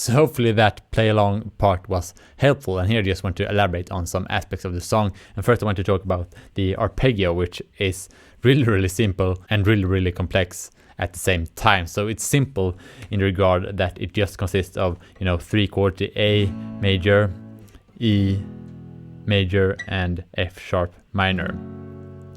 So hopefully that play along part was helpful, and here I just want to elaborate on some aspects of the song. And first I want to talk about the arpeggio, which is really simple and really complex at the same time. So it's simple in regard that it just consists of, 3 chords, the A major, E major and F sharp minor.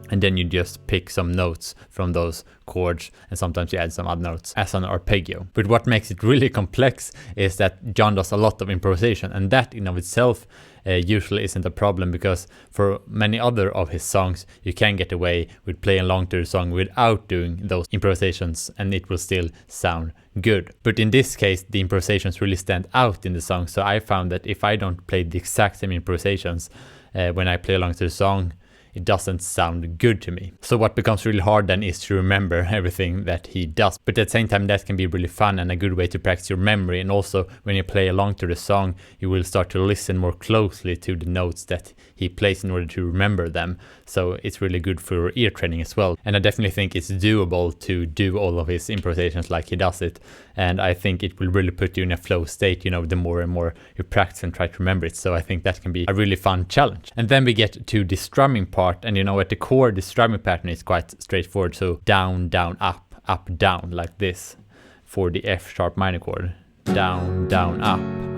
And then you just pick some notes from those chords, and sometimes you add some other notes as an arpeggio. But what makes it really complex is that John does a lot of improvisation, and that in of itself usually isn't a problem, because for many other of his songs you can get away with playing along to the song without doing those improvisations, and it will still sound good. But in this case the improvisations really stand out in the song, so I found that if I don't play the exact same improvisations when I play along to the song, it doesn't sound good to me. So what becomes really hard then is to remember everything that he does. But at the same time that can be really fun and a good way to practice your memory, and also when you play along to the song you will start to listen more closely to the notes that he plays in order to remember them. So it's really good for ear training as well. And I definitely think it's doable to do all of his improvisations like he does it, and I think it will really put you in a flow state, the more and more you practice and try to remember it. So I think that can be a really fun challenge. And then we get to the strumming part, and at the core the strumming pattern is quite straightforward. So down, down, up, up, down, like this for the F sharp minor chord. Down, down,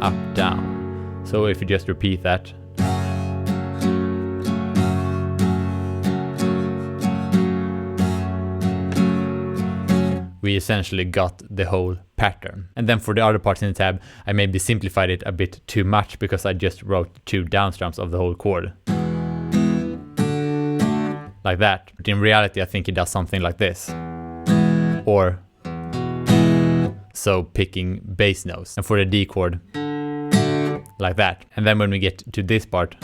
up, down. So if you just repeat that, we essentially got the whole pattern. And then for the other parts in the tab, I maybe simplified it a bit too much because I just wrote 2 down strums of the whole chord. Like that. But in reality I think it does something like this. Or so, picking bass notes. And for the D chord, like that. And then when we get to this part,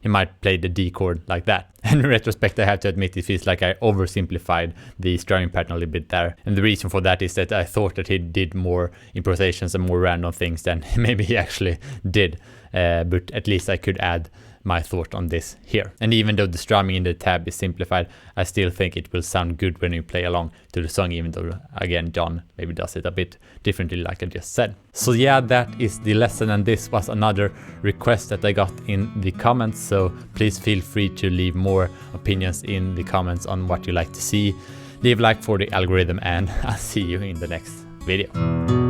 he might play the D chord like that. And in retrospect I have to admit it feels like I oversimplified the strumming pattern a little bit there. And the reason for that is that I thought that he did more improvisations and more random things than maybe he actually did. But at least I could add my thought on this here. And even though the strumming in the tab is simplified, I still think it will sound good when you play along to the song, even though again John maybe does it a bit differently like I just said. So yeah, that is the lesson, and this was another request that I got in the comments, so please feel free to leave more opinions in the comments on what you like to see. Leave a like for the algorithm, and I'll see you in the next video.